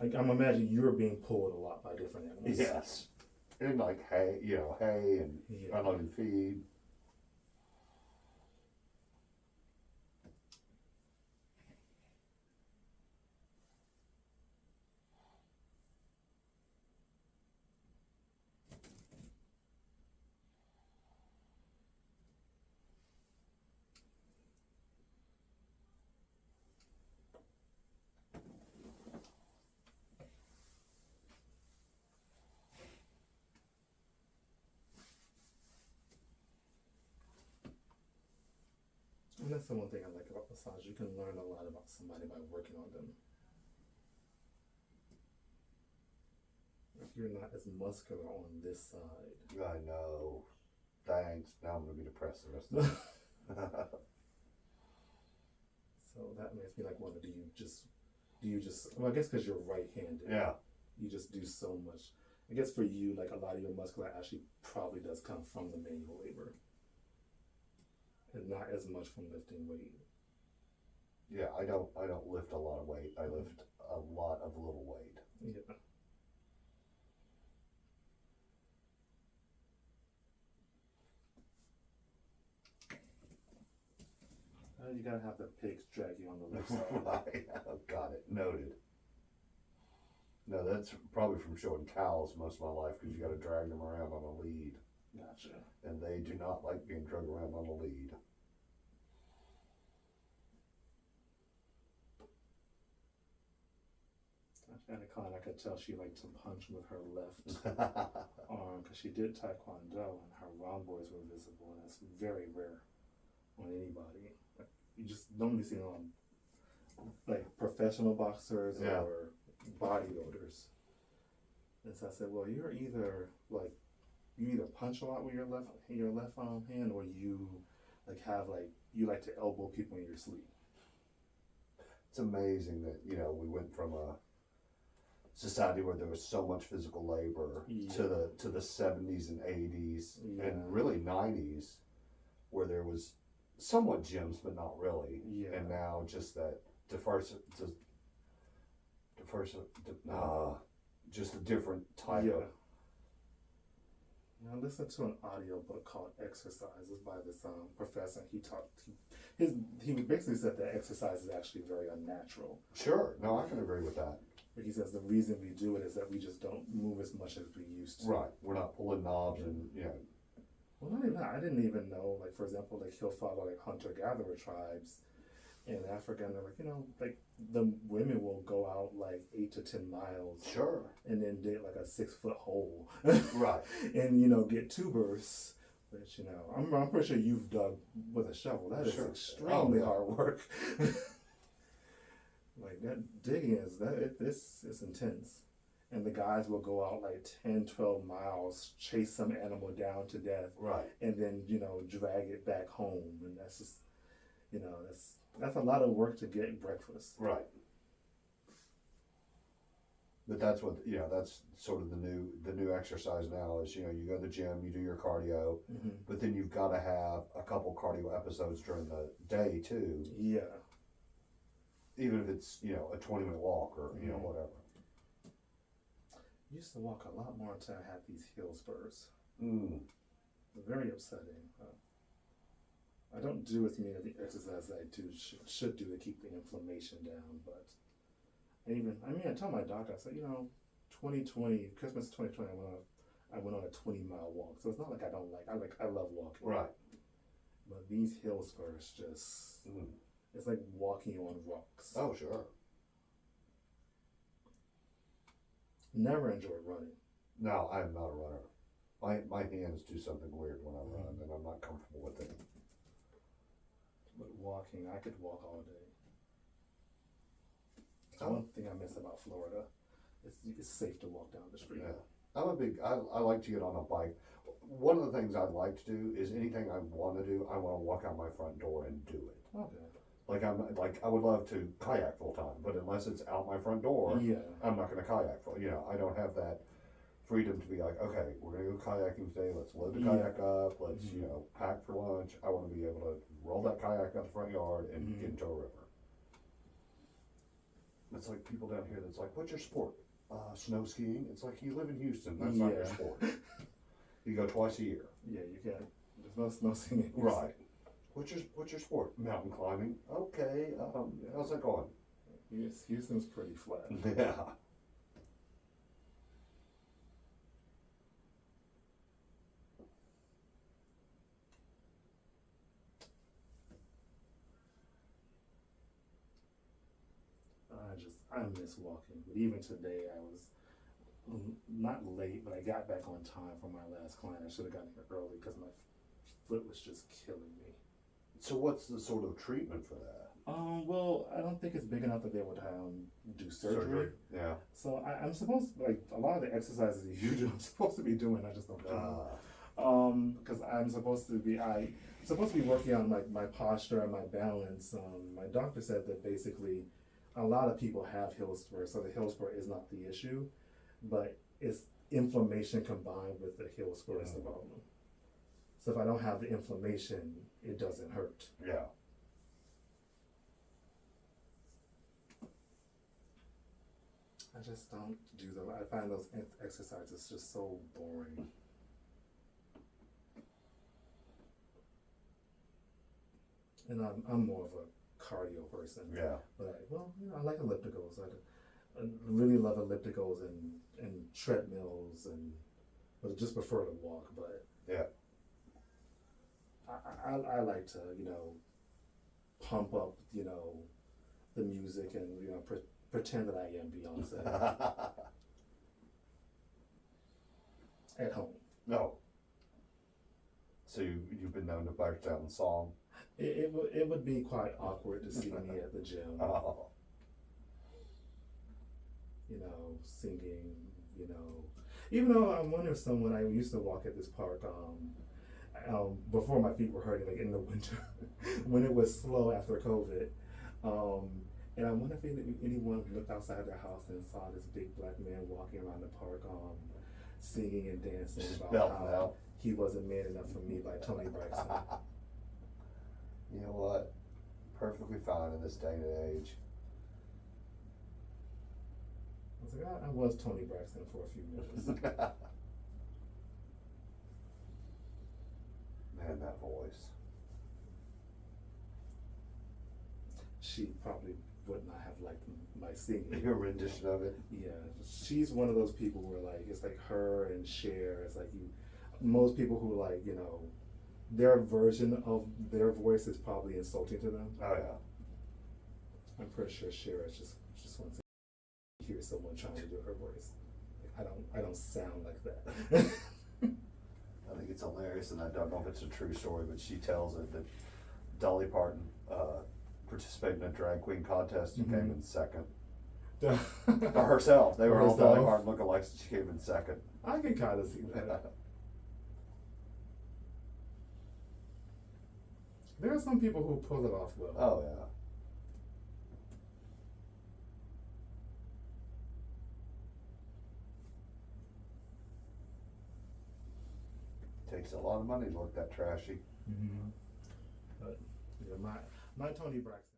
I'm imagining you're being pulled a lot by different animals. Yes. And like hay, hay and unloading feed. And that's the one thing I like about massage. You can learn a lot about somebody by working on them. If you're not as muscular on this side. I know. Thanks. Now I'm gonna be depressed the rest of the day. So that makes me like wonder, do you just well, I guess because you're right-handed. Yeah. You just do so much. I guess for you, like a lot of your muscular actually probably does come from the manual labor. And not as much from lifting weight. Yeah, I don't lift a lot of weight. I lift a lot of little weight. Yeah. You gotta have the pigs drag you on the left side. Right. Got it. Noted. No, that's probably from showing cows most of my life because you got to drag them around on a lead. Gotcha. And they do not like being dragged around on a lead. I could tell she liked to punch with her left arm because she did Taekwondo and her rhomboids were visible, and that's very rare on anybody. You just normally see it on like professional boxers or bodybuilders. And so I said, well, you either punch a lot with your left hand, or you you like to elbow people in your sleep. It's amazing that we went from a society where there was so much physical labor to the 70s and 80s and really 90s where there was somewhat gyms but not really, and now just that just a different type of. I listened to an audio book called Exercises by this professor. He basically said that exercise is actually very unnatural. Sure, no, I can agree with that. But he says the reason we do it is that we just don't move as much as we used to. Right, we're not pulling knobs and Well, not even that. I didn't even know, like, for example, like he'll follow like hunter-gatherer tribes in Africa, and they're like, the women will go out like 8 to 10 miles. Sure. And then dig like a 6-foot hole. Right. And, get tubers. Which, I'm pretty sure you've dug with a shovel. That is extremely hard work. Like that digging it's intense. And the guys will go out like 10, 12 miles, chase some animal down to death. Right. And then, drag it back home. And that's just, that's a lot of work to get breakfast. Right. But that's what, that's sort of the new exercise now is, you go to the gym, you do your cardio, but then you've got to have a couple cardio episodes during the day too. Yeah. Even if it's, a 20-minute walk or, whatever. I used to walk a lot more until I had these heel spurs. Very upsetting. I don't do as many of the exercises I should do to keep the inflammation down, but I told my doctor, I said, 2020, Christmas 2020, I went on a 20-mile walk. So it's not like I love walking. Right. But these hill spurs just, it's like walking on rocks. Oh, sure. Never enjoyed running. No, I'm not a runner. My hands do something weird when I run, and I'm not comfortable with it. But walking, I could walk all day. One thing I miss about Florida is it's safe to walk down the street. Yeah. I like to get on a bike. One of the things I'd like to do is anything I want to do, I want to walk out my front door and do it. Okay. I would love to kayak full time, but unless it's out my front door, I'm not going to kayak I don't have that freedom to be like, okay, we're going to go kayaking today. Let's load the kayak up. Let's pack for lunch. I want to be able to roll that kayak out the front yard and get into a river. It's like people down here that's like, what's your sport? Snow skiing. It's like, you live in Houston, that's not your Yeah. sport. You go twice a year. Yeah, you can't. There's no singing. Right. What's your sport? Mountain climbing. Okay. How's that going? Yes, Houston's pretty flat. Yeah. I miss walking. But even today, I was not late, but I got back on time for my last client. I should have gotten here early because my foot was just killing me. So what's the sort of treatment for that? Well, I don't think it's big enough that they would do surgery. Yeah. So I'm supposed, like, a lot of the exercises that you do, I'm supposed to be doing. I just don't do because I'm supposed to be working on my posture and my balance. My doctor said that basically a lot of people have heel spur, so the heel spur is not the issue, but it's inflammation combined with the heel spur is the problem. So if I don't have the inflammation, it doesn't hurt. Yeah. I just don't do them. I find those exercises just so boring. And I'm more of a cardio person. Yeah. But I like ellipticals. I really love ellipticals and treadmills but just prefer to walk. But yeah, I like to pump up the music and pretend that I am Beyonce at home. No. So you've been known to burst out in song. It would be quite awkward to see me at the gym. Oh. Singing, even though I'm one of someone, I used to walk at this park, before my feet were hurting, like in the winter, when it was slow after COVID. And I wonder if anyone looked outside their house and saw this big black man walking around the park, singing and dancing about how he wasn't man enough for me by Tony Braxton. You know what? Perfectly fine in this day and age. I was like, I was Tony Braxton for a few minutes. Man, that voice. She probably would not have liked my singing. Your rendition of it. Yeah, she's one of those people where it's like her and Cher. It's like most people who their version of their voice is probably insulting to them. Oh yeah. I'm pretty sure Cher just wants to hear someone trying to do her voice. I don't sound like that. I think it's hilarious, and I don't know if it's a true story, but she tells it that Dolly Parton participated in a drag queen contest and came in second. For herself. They were all Dolly Parton lookalikes, and she came in second. I can kind of see that. There are some people who pull it off well. Oh yeah. Takes a lot of money to look that trashy. Mm-hmm. But my Tony Braxton.